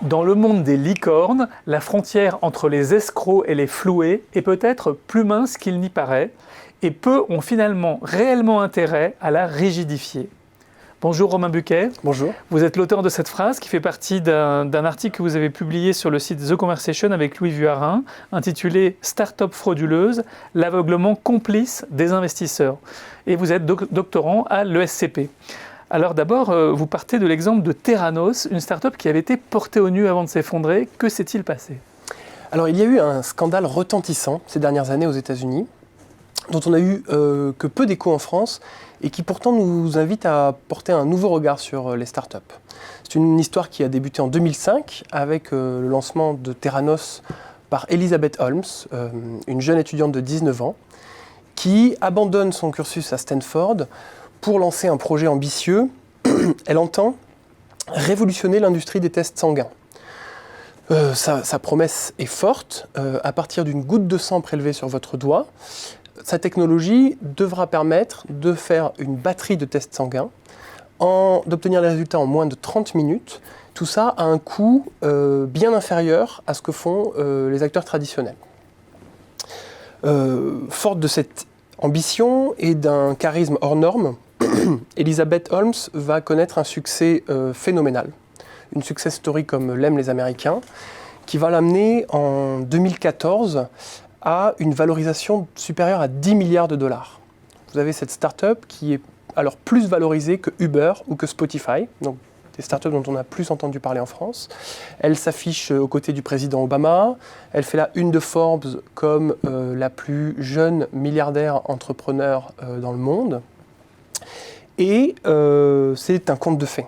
Dans le monde des licornes, la frontière entre les escrocs et les floués est peut-être plus mince qu'il n'y paraît, et peu ont finalement réellement intérêt à la rigidifier. Bonjour Romain Buquet. Bonjour. Vous êtes l'auteur de cette phrase qui fait partie d'un article que vous avez publié sur le site The Conversation avec Louis Vuarrin, intitulé « Start-up frauduleuse, l'aveuglement complice des investisseurs ». Et vous êtes doctorant à l'ESCP. Alors d'abord, vous partez de l'exemple de Theranos, une start-up qui avait été portée au nu avant de s'effondrer. Que s'est-il passé ? Alors il y a eu un scandale retentissant ces dernières années aux États-Unis, dont on a eu que peu d'écho en France, et qui pourtant nous invite à porter un nouveau regard sur les startups. C'est une histoire qui a débuté en 2005 avec le lancement de Theranos par Elizabeth Holmes, une jeune étudiante de 19 ans, qui abandonne son cursus à Stanford pour lancer un projet ambitieux. Elle entend révolutionner l'industrie des tests sanguins. Sa promesse est forte. À partir d'une goutte de sang prélevée sur votre doigt, sa technologie devra permettre de faire une batterie de tests sanguins, d'obtenir les résultats en moins de 30 minutes. Tout ça à un coût bien inférieur à ce que font les acteurs traditionnels. Forte de cette ambition et d'un charisme hors norme, Elizabeth Holmes va connaître un succès phénoménal, une success story comme l'aiment les Américains, qui va l'amener en 2014 à une valorisation supérieure à 10 milliards de dollars. Vous avez cette start-up qui est alors plus valorisée que Uber ou que Spotify, donc des startups dont on a plus entendu parler en France. Elle s'affiche aux côtés du président Obama, elle fait la une de Forbes comme la plus jeune milliardaire entrepreneur dans le monde. Et c'est un conte de fées.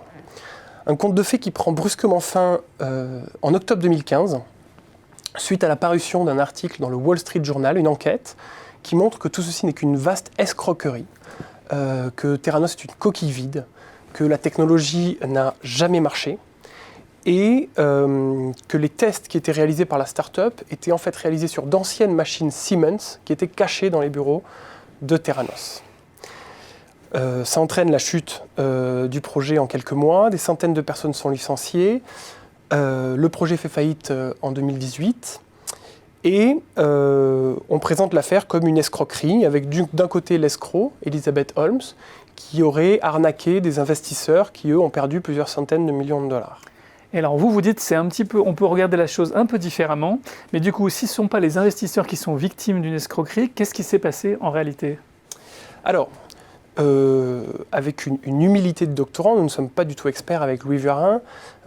Un conte de fées qui prend brusquement fin en octobre 2015, suite à la parution d'un article dans le Wall Street Journal, une enquête qui montre que tout ceci n'est qu'une vaste escroquerie, que Theranos est une coquille vide, que la technologie n'a jamais marché et que les tests qui étaient réalisés par la start-up étaient en fait réalisés sur d'anciennes machines Siemens qui étaient cachées dans les bureaux de Theranos. Ça entraîne la chute du projet en quelques mois, des centaines de personnes sont licenciées, le projet fait faillite en 2018 et on présente l'affaire comme une escroquerie avec d'un côté l'escroc, Elizabeth Holmes, qui aurait arnaqué des investisseurs qui eux ont perdu plusieurs centaines de millions de dollars. Et alors vous dites c'est un petit peu, on peut regarder la chose un peu différemment, mais du coup si ce ne sont pas les investisseurs qui sont victimes d'une escroquerie, qu'est-ce qui s'est passé en réalité ? Alors, avec une humilité de doctorant, nous ne sommes pas du tout experts avec Louis Vuarrin,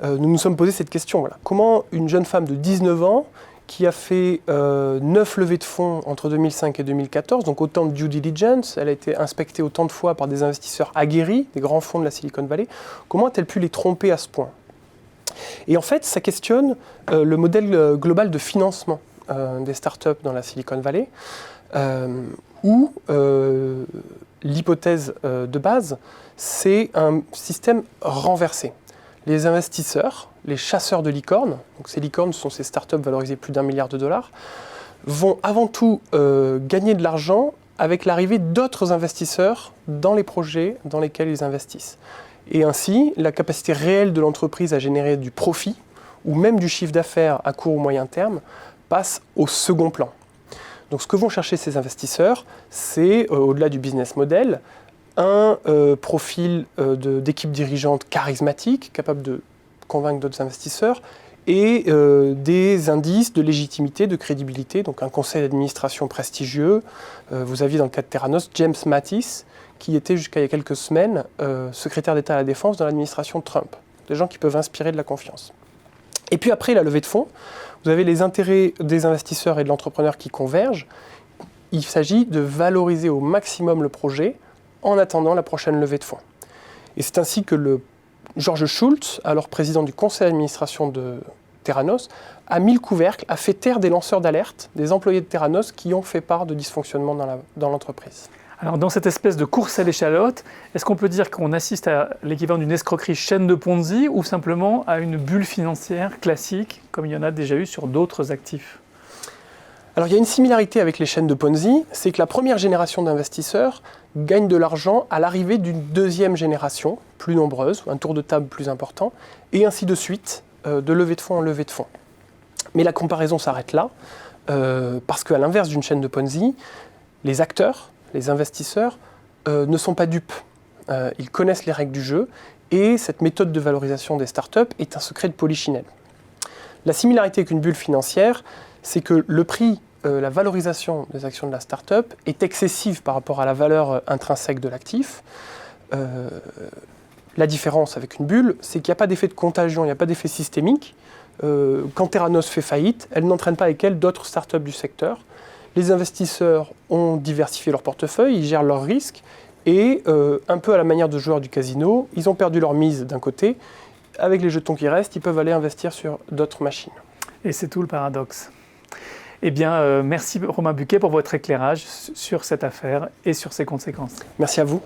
nous nous sommes posé cette question. Voilà. Comment une jeune femme de 19 ans qui a fait 9 levées de fonds entre 2005 et 2014, donc autant de due diligence, elle a été inspectée autant de fois par des investisseurs aguerris, des grands fonds de la Silicon Valley, comment a-t-elle pu les tromper à ce point ? Et en fait, ça questionne le modèle global de financement des startups dans la Silicon Valley, où l'hypothèse de base, c'est un système renversé. Les investisseurs, les chasseurs de licornes, donc ces licornes sont ces startups valorisées plus d'1 milliard de dollars, vont avant tout gagner de l'argent avec l'arrivée d'autres investisseurs dans les projets dans lesquels ils investissent. Et ainsi, la capacité réelle de l'entreprise à générer du profit, ou même du chiffre d'affaires à court ou moyen terme, passe au second plan. Donc ce que vont chercher ces investisseurs, c'est, au-delà du business model, un profil d'équipe dirigeante charismatique, capable de convaincre d'autres investisseurs, et des indices de légitimité, de crédibilité, donc un conseil d'administration prestigieux. Vous aviez dans le cas de Theranos, James Mattis, qui était jusqu'à il y a quelques semaines secrétaire d'État à la Défense dans l'administration Trump. Des gens qui peuvent inspirer de la confiance. Et puis après la levée de fonds, vous avez les intérêts des investisseurs et de l'entrepreneur qui convergent. Il s'agit de valoriser au maximum le projet en attendant la prochaine levée de fonds. Et c'est ainsi que George Shultz, alors président du conseil d'administration de Theranos, a mis le couvercle, a fait taire des lanceurs d'alerte, des employés de Theranos qui ont fait part de dysfonctionnements dans l'entreprise. Alors dans cette espèce de course à l'échalote, est-ce qu'on peut dire qu'on assiste à l'équivalent d'une escroquerie chaîne de Ponzi ou simplement à une bulle financière classique, comme il y en a déjà eu sur d'autres actifs ? Alors il y a une similarité avec les chaînes de Ponzi, c'est que la première génération d'investisseurs gagne de l'argent à l'arrivée d'une deuxième génération, plus nombreuse, un tour de table plus important, et ainsi de suite, de levée de fonds en levée de fonds. Mais la comparaison s'arrête là, parce qu'à l'inverse d'une chaîne de Ponzi, les acteurs, les investisseurs, ne sont pas dupes. Ils connaissent les règles du jeu, et cette méthode de valorisation des startups est un secret de polichinelle. La similarité avec une bulle financière, c'est que le prix, la valorisation des actions de la startup est excessive par rapport à la valeur intrinsèque de l'actif. La différence avec une bulle, c'est qu'il n'y a pas d'effet de contagion, il n'y a pas d'effet systémique. Quand Theranos fait faillite, elle n'entraîne pas avec elle d'autres startups du secteur. Les investisseurs ont diversifié leur portefeuille, ils gèrent leurs risques, et un peu à la manière de joueurs du casino, ils ont perdu leur mise d'un côté. Avec les jetons qui restent, ils peuvent aller investir sur d'autres machines. Et c'est tout le paradoxe. Eh bien, merci Romain Buquet pour votre éclairage sur cette affaire et sur ses conséquences. Merci à vous.